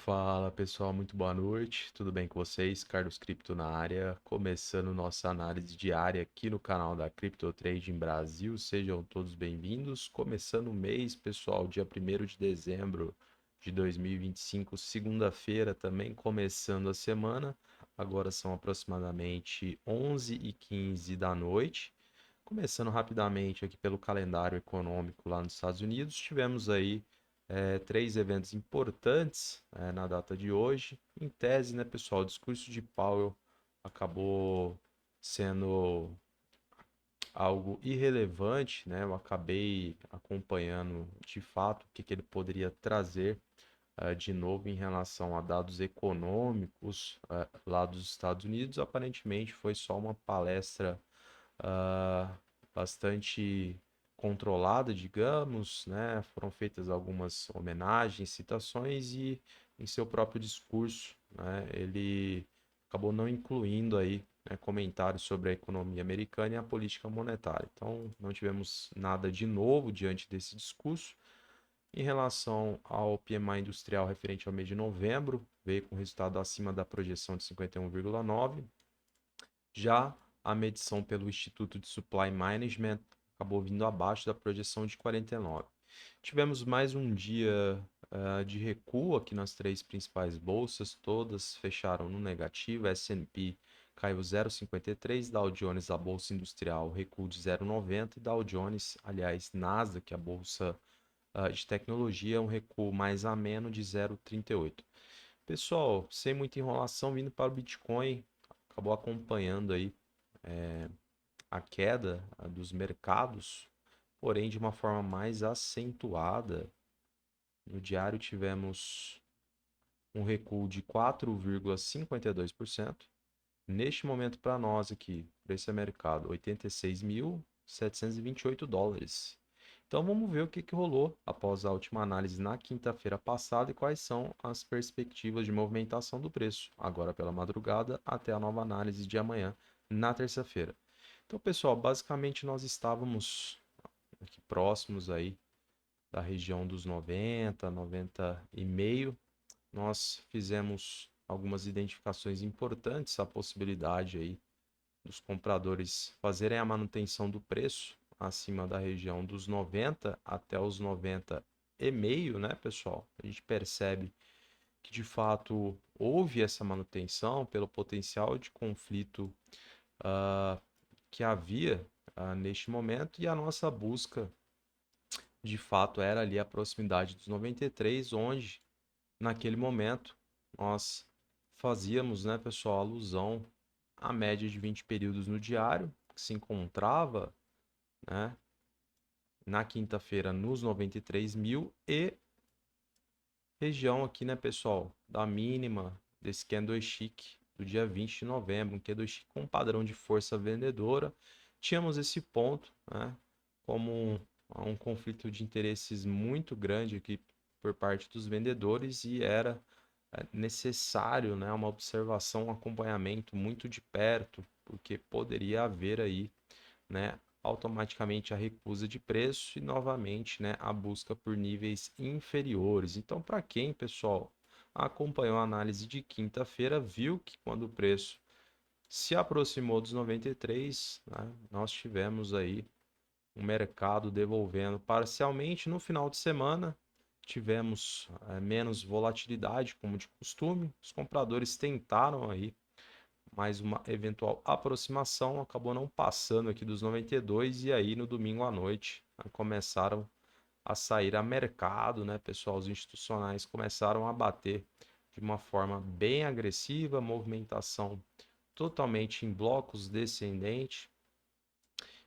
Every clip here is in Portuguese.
Fala pessoal, muito boa noite, tudo bem com vocês? Carlos Cripto na área, começando nossa análise diária aqui no canal da Crypto Trading Brasil, sejam todos bem-vindos. Começando o mês, pessoal, dia 1º de dezembro de 2025, segunda-feira, também começando a semana. Agora são aproximadamente 11h15 da noite. Começando rapidamente aqui pelo calendário econômico lá nos Estados Unidos, tivemos aí três eventos importantes na data de hoje. Em tese, né, pessoal, o discurso de Powell acabou sendo algo irrelevante, né? Eu acabei acompanhando de fato o que ele poderia trazer de novo em relação a dados econômicos lá dos Estados Unidos. Aparentemente foi só uma palestra ah, bastante controlada, digamos, né? Foram feitas algumas homenagens, citações e em seu próprio discurso, né, ele acabou não incluindo aí, né, comentários sobre a economia americana e a política monetária. Então, não tivemos nada de novo diante desse discurso. Em relação ao PMI industrial referente ao mês de novembro, veio com resultado acima da projeção de 51,9. Já a medição pelo Instituto de Supply Management acabou vindo abaixo da projeção de 49. Tivemos mais um dia de recuo aqui nas três principais bolsas, todas fecharam no negativo. S&P caiu 0,53, Dow Jones, a bolsa industrial, recuo de 0,90 e Dow Jones, aliás, Nasdaq, a bolsa de tecnologia, um recuo mais ameno de 0,38. Pessoal, sem muita enrolação, vindo para o Bitcoin, acabou acompanhando aí a queda dos mercados, porém de uma forma mais acentuada. No diário tivemos um recuo de 4,52%. Neste momento, para nós aqui, preço a mercado, 86.728 dólares. Então vamos ver o que rolou após a última análise na quinta-feira passada e quais são as perspectivas de movimentação do preço, agora pela madrugada até a nova análise de amanhã, na terça-feira. Então, pessoal, basicamente nós estávamos aqui próximos aí da região dos 90, 90 e meio. Nós fizemos algumas identificações importantes, a possibilidade aí dos compradores fazerem a manutenção do preço acima da região dos 90 até os 90 e meio, né, pessoal? A gente percebe que de fato houve essa manutenção pelo potencial de conflito uh, que havia neste momento e a nossa busca de fato era ali a proximidade dos 93, onde naquele momento nós fazíamos, né, pessoal, alusão à média de 20 períodos no diário, que se encontrava, né, na quinta-feira nos 93 mil e região aqui, né, pessoal, da mínima desse candlestick do dia 20 de novembro, um candlestick com padrão de força vendedora. Tínhamos esse ponto, né, como um conflito de interesses muito grande aqui por parte dos vendedores e era necessário, né, uma observação, um acompanhamento muito de perto, porque poderia haver aí, né, automaticamente a recusa de preço e novamente, né, a busca por níveis inferiores. Então, para quem, pessoal, acompanhou a análise de quinta-feira, viu que quando o preço se aproximou dos 93, né, nós tivemos aí um mercado devolvendo parcialmente no final de semana. Tivemos menos volatilidade, como de costume. Os compradores tentaram aí mais uma eventual aproximação, acabou não passando aqui dos 92 e aí no domingo à noite começaram a sair a mercado, né, pessoal? Os institucionais começaram a bater de uma forma bem agressiva, movimentação totalmente em blocos descendente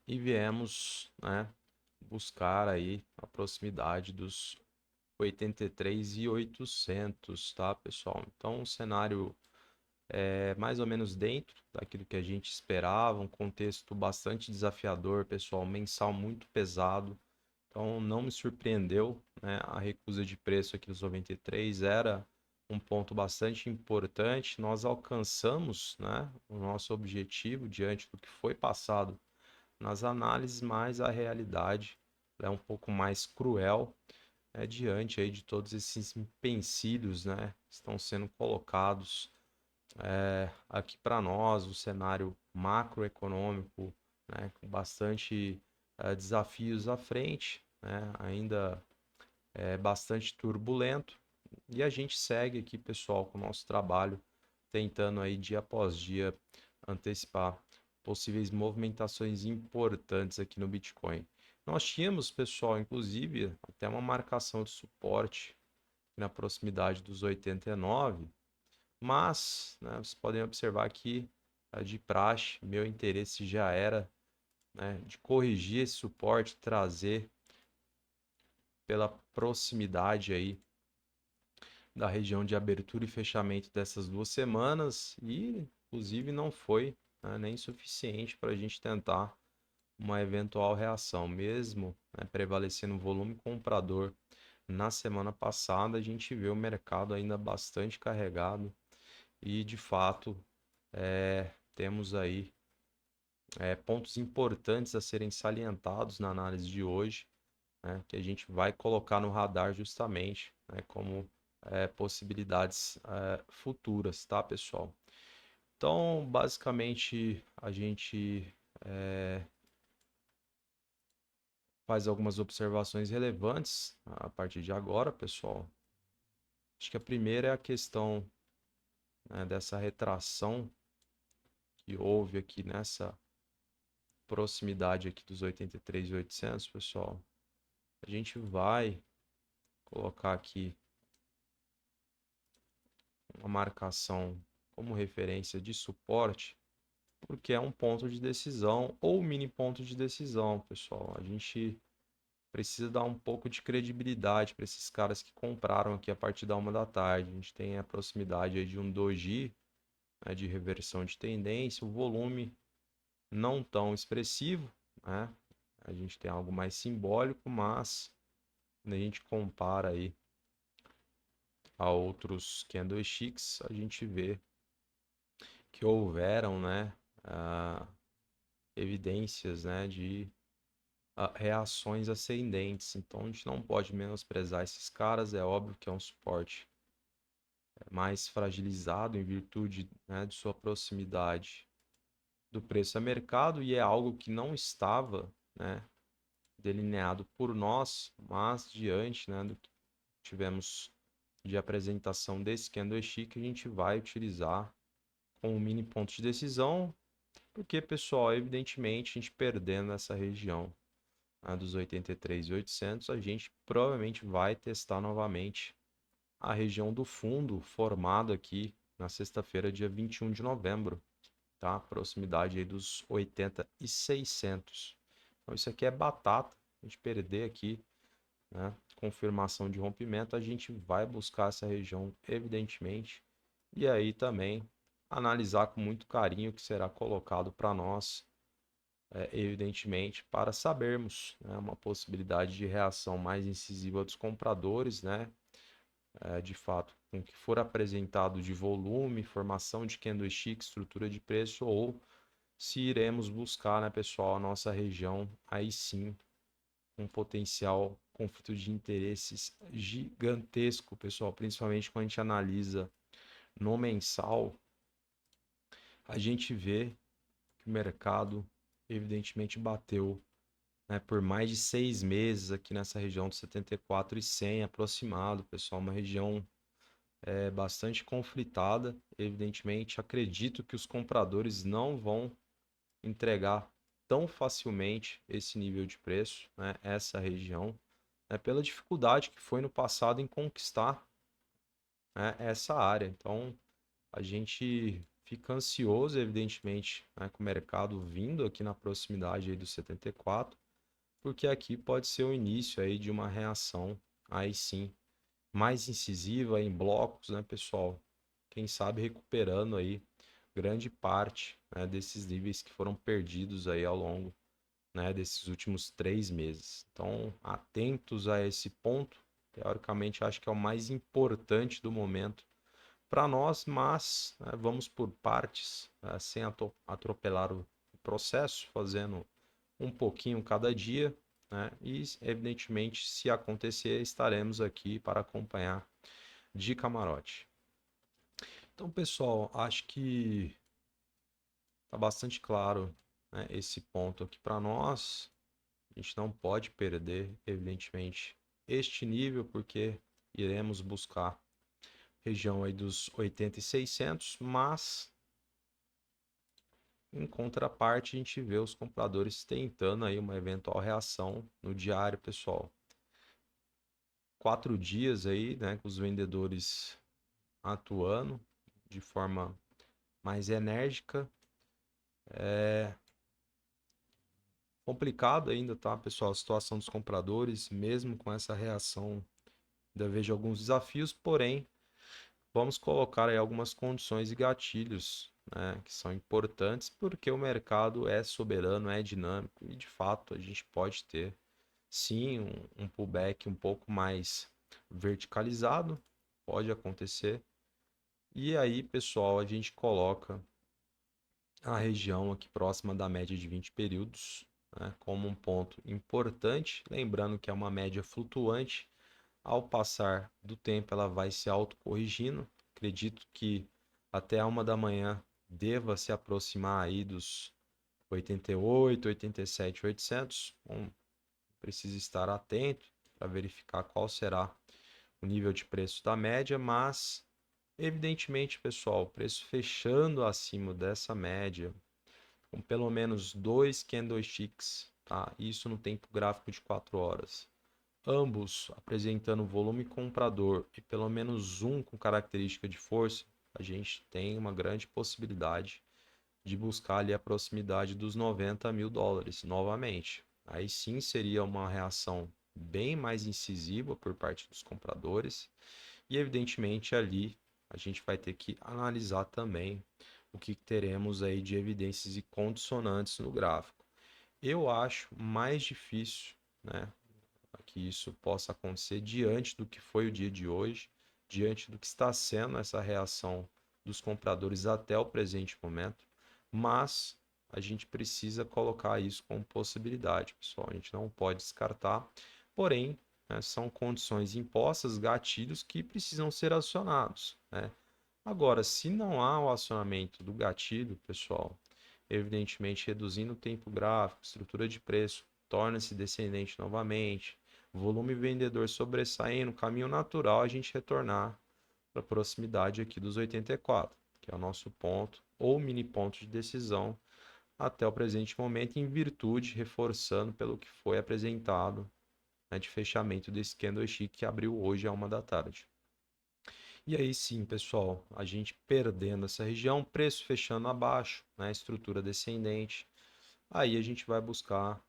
e viemos, né, buscar aí a proximidade dos 83.800, tá, pessoal? Então, um cenário mais ou menos dentro daquilo que a gente esperava, um contexto bastante desafiador, pessoal, mensal muito pesado. Então, não me surpreendeu, né, a recusa de preço aqui dos 93 era um ponto bastante importante. Nós alcançamos, né, o nosso objetivo diante do que foi passado nas análises, mas a realidade é um pouco mais cruel. diante aí de todos esses empecilhos, né, que estão sendo colocados aqui para nós, o cenário macroeconômico, né, com bastante desafios à frente, né, ainda é bastante turbulento, e a gente segue aqui, pessoal, com o nosso trabalho, tentando aí dia após dia antecipar possíveis movimentações importantes aqui no Bitcoin. Nós tínhamos, pessoal, inclusive, até uma marcação de suporte na proximidade dos 89, mas, né, vocês podem observar que, de praxe, meu interesse já era, né, de corrigir esse suporte, trazer pela proximidade aí da região de abertura e fechamento dessas 2 semanas, e inclusive não foi, né, nem suficiente para a gente tentar uma eventual reação, mesmo, né, prevalecendo o volume comprador. Na semana passada a gente vê o mercado ainda bastante carregado e de fato temos aí pontos importantes a serem salientados na análise de hoje, né, que a gente vai colocar no radar justamente, né, como possibilidades futuras, tá, pessoal? Então, basicamente, a gente faz algumas observações relevantes a partir de agora, pessoal. Acho que a primeira é a questão, né, dessa retração que houve aqui nessa proximidade aqui dos 83.800, pessoal. A gente vai colocar aqui uma marcação como referência de suporte, porque é um ponto de decisão ou mini ponto de decisão, pessoal. A gente precisa dar um pouco de credibilidade para esses caras que compraram aqui a partir da 1 da tarde. A gente tem a proximidade aí de um doji, né, de reversão de tendência, o volume não tão expressivo, né? A gente tem algo mais simbólico, mas quando a gente compara aí a outros candlesticks, a gente vê que houveram, né, evidências, né, de reações ascendentes. Então a gente não pode menosprezar esses caras. É óbvio que é um suporte mais fragilizado em virtude, né, de sua proximidade do preço a mercado, e é algo que não estava, né, delineado por nós, mas diante, né, do que tivemos de apresentação desse candlestick, a gente vai utilizar como mini ponto de decisão, porque, pessoal, evidentemente, a gente perdendo essa região, né, dos 83.800, a gente provavelmente vai testar novamente a região do fundo formado aqui na sexta-feira, dia 21 de novembro, tá? Proximidade aí dos 80.600. Então isso aqui é batata. A gente perder aqui, né, confirmação de rompimento, a gente vai buscar essa região, evidentemente, e aí também analisar com muito carinho o que será colocado para nós, evidentemente, para sabermos, né, uma possibilidade de reação mais incisiva dos compradores, né, de fato, com o que for apresentado de volume, formação de candlestick, estrutura de preço, ou se iremos buscar, né, pessoal, a nossa região, aí sim, um potencial conflito de interesses gigantesco, pessoal, principalmente quando a gente analisa no mensal, a gente vê que o mercado evidentemente bateu, né, por mais de 6 meses aqui nessa região de 74.100 aproximado, pessoal, uma região bastante conflitada. Evidentemente, acredito que os compradores não vão entregar tão facilmente esse nível de preço, né, essa região, né, pela dificuldade que foi no passado em conquistar, né, essa área. Então, a gente fica ansioso, evidentemente, né, com o mercado vindo aqui na proximidade aí do 74, porque aqui pode ser o início aí de uma reação, aí sim, mais incisiva em blocos, né, pessoal? Quem sabe recuperando aí grande parte, né, desses níveis que foram perdidos aí ao longo, né, desses últimos 3 meses. Então, atentos a esse ponto. Teoricamente, acho que é o mais importante do momento para nós, mas, né, vamos por partes, né, sem atropelar o processo, fazendo um pouquinho cada dia. né? E, evidentemente, se acontecer, estaremos aqui para acompanhar de camarote. Então, pessoal, acho que está bastante claro, né, esse ponto aqui para nós. A gente não pode perder, evidentemente, este nível, porque iremos buscar região aí dos 80,600, mas em contraparte a gente vê os compradores tentando aí uma eventual reação no diário, pessoal. 4 dias aí, né, com os vendedores atuando de forma mais enérgica. É complicado ainda, tá, pessoal, a situação dos compradores, mesmo com essa reação, ainda vejo alguns desafios, porém, vamos colocar aí algumas condições e gatilhos, né, que são importantes, porque o mercado é soberano, é dinâmico e, de fato, a gente pode ter, sim, um pullback um pouco mais verticalizado, pode acontecer. E aí, pessoal, a gente coloca a região aqui próxima da média de 20 períodos, né, como um ponto importante, lembrando que é uma média flutuante. Ao passar do tempo, ela vai se autocorrigindo. Acredito que até a 1 da manhã deva se aproximar aí dos 88, 87, 800. Bom, precisa estar atento para verificar qual será o nível de preço da média, mas evidentemente, pessoal, preço fechando acima dessa média, com pelo menos dois candlesticks, tá? Isso no tempo gráfico de 4 horas. Ambos apresentando volume comprador e pelo menos um com característica de força, a gente tem uma grande possibilidade de buscar ali a proximidade dos 90 mil dólares novamente. Aí sim seria uma reação bem mais incisiva por parte dos compradores e evidentemente ali a gente vai ter que analisar também o que teremos aí de evidências e condicionantes no gráfico. Eu acho mais difícil, né, que isso possa acontecer diante do que foi o dia de hoje, diante do que está sendo essa reação dos compradores até o presente momento, mas a gente precisa colocar isso como possibilidade, pessoal. A gente não pode descartar, porém, né, são condições impostas, gatilhos que precisam ser acionados, né? Agora, se não há o acionamento do gatilho, pessoal, evidentemente reduzindo o tempo gráfico, estrutura de preço, torna-se descendente novamente, volume vendedor sobressaindo, caminho natural a gente retornar para a proximidade aqui dos 84, que é o nosso ponto ou mini ponto de decisão até o presente momento, em virtude, reforçando pelo que foi apresentado, né, de fechamento desse candlestick que abriu hoje à 1 da tarde. E aí sim, pessoal, a gente perdendo essa região, preço fechando abaixo, né, estrutura descendente, aí a gente vai buscar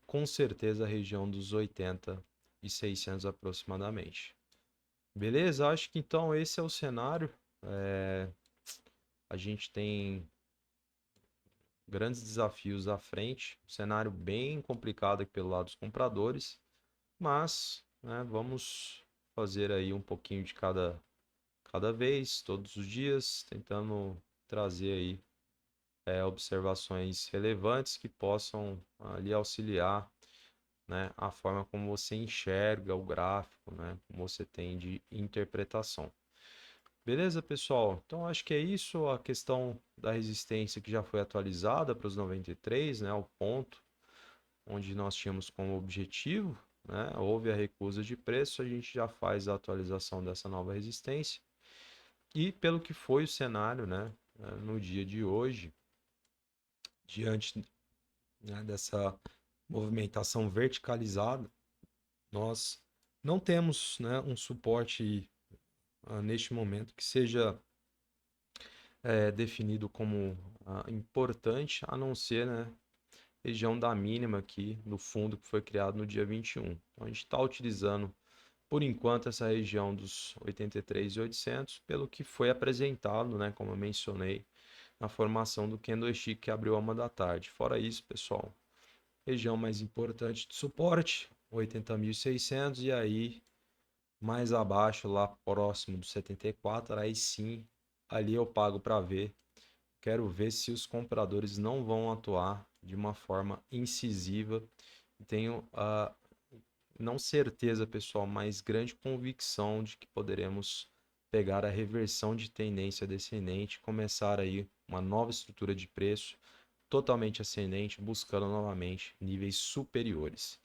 com certeza a região dos 80,600 aproximadamente. Beleza? Acho que então esse é o cenário. A gente tem grandes desafios à frente, um cenário bem complicado aqui pelo lado dos compradores, mas, né, vamos fazer aí um pouquinho de cada vez, todos os dias, tentando trazer aí observações relevantes que possam ali auxiliar, né, a forma como você enxerga o gráfico, né, como você tem de interpretação. Beleza, pessoal? Então acho que é isso, a questão da resistência que já foi atualizada para os 93, né, o ponto onde nós tínhamos como objetivo, né, houve a recusa de preço, a gente já faz a atualização dessa nova resistência. E pelo que foi o cenário, né, no dia de hoje, diante, né, dessa movimentação verticalizada, nós não temos, né, um suporte neste momento que seja definido como importante, a não ser, né, região da mínima aqui no fundo que foi criado no dia 21. Então a gente está utilizando por enquanto essa região dos 83.800 pelo que foi apresentado, né, como eu mencionei, na formação do candlestick que abriu a 1 da tarde. Fora isso, pessoal, região mais importante de suporte, 80.600 e aí mais abaixo, lá próximo do 74, aí sim, ali eu pago para ver. Quero ver se os compradores não vão atuar de uma forma incisiva tenho a não certeza, pessoal, mas grande convicção de que poderemos pegar a reversão de tendência descendente, começar aí uma nova estrutura de preço totalmente ascendente, buscando novamente níveis superiores.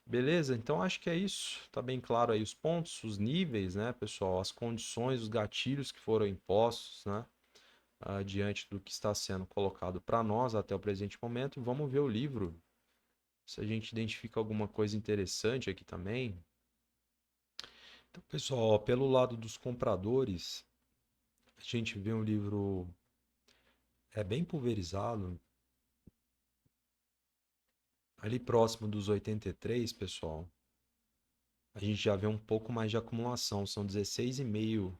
Beleza? Então acho que é isso. Tá bem claro aí os pontos, os níveis, né, pessoal? As condições, os gatilhos que foram impostos, né? Diante do que está sendo colocado para nós até o presente momento. Vamos ver o livro, se a gente identifica alguma coisa interessante aqui também. Então, pessoal, ó, pelo lado dos compradores, a gente vê um livro bem pulverizado, ali próximo dos 83, pessoal. A gente já vê um pouco mais de acumulação, são 16,5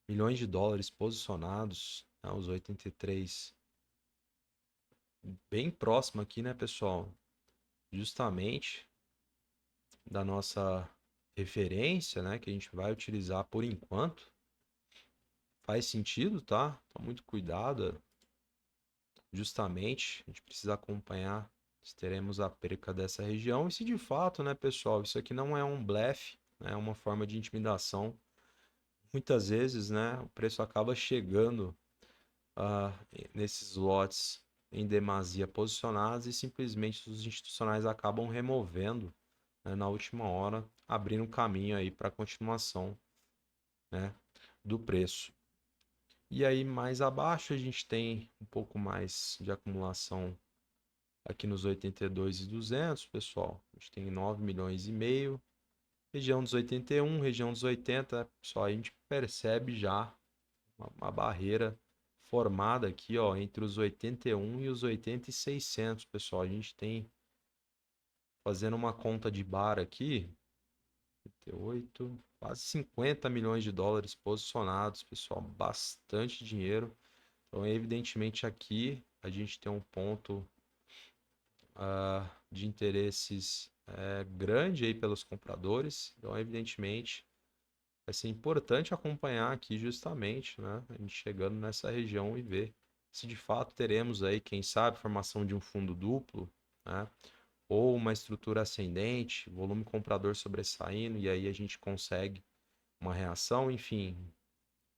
milhões de dólares posicionados, né, os 83, bem próximo aqui, né, pessoal? Justamente da nossa referência, né, que a gente vai utilizar por enquanto. Faz sentido, tá? Toma muito cuidado, justamente, a gente precisa acompanhar se teremos a perca dessa região e se de fato, né, pessoal, isso aqui não é um blefe, né, é uma forma de intimidação. Muitas vezes, né, o preço acaba chegando ah, nesses lotes em demasia posicionados e simplesmente os institucionais acabam removendo, né, na última hora, abrindo caminho aí para a continuação, né, do preço. E aí mais abaixo a gente tem um pouco mais de acumulação aqui nos 82.200, pessoal. A gente tem 9 milhões e meio. Região dos 81, região dos 80, pessoal, a gente percebe já uma barreira formada aqui, ó, entre os 81 e os 80.600, pessoal. A gente tem, fazendo uma conta de bar aqui, 88, quase 50 milhões de dólares posicionados, pessoal, bastante dinheiro. Então, evidentemente, aqui a gente tem um ponto de interesses grande aí pelos compradores. Então, evidentemente, vai ser importante acompanhar aqui justamente, né, a gente chegando nessa região e ver se de fato teremos aí, quem sabe, formação de um fundo duplo, né, ou uma estrutura ascendente, volume comprador sobressaindo, e aí a gente consegue uma reação, enfim,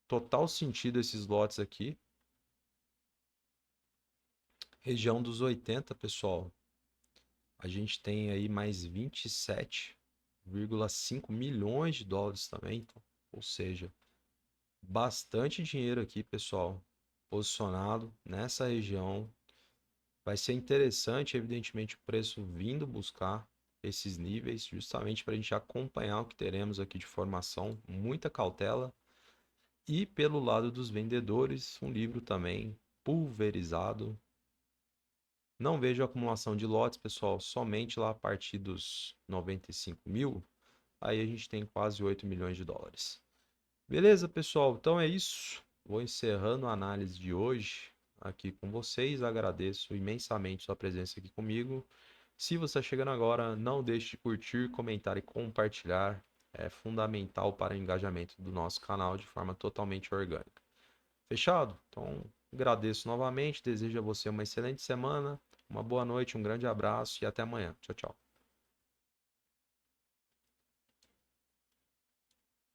total sentido esses lotes aqui. Região dos 80, pessoal, a gente tem aí mais 27,5 milhões de dólares também, então, ou seja, bastante dinheiro aqui, pessoal, posicionado nessa região. Vai ser interessante, evidentemente, o preço vindo buscar esses níveis, justamente para a gente acompanhar o que teremos aqui de formação, muita cautela. E pelo lado dos vendedores, um livro também pulverizado. Não vejo acumulação de lotes, pessoal, somente lá a partir dos 95 mil. Aí a gente tem quase 8 milhões de dólares. Beleza, pessoal? Então é isso. Vou encerrando a análise de hoje aqui com vocês. Agradeço imensamente sua presença aqui comigo. Se você está chegando agora, não deixe de curtir, comentar e compartilhar. É fundamental para o engajamento do nosso canal de forma totalmente orgânica. Fechado? Então, agradeço novamente. Desejo a você uma excelente semana, uma boa noite, um grande abraço e até amanhã. Tchau, tchau.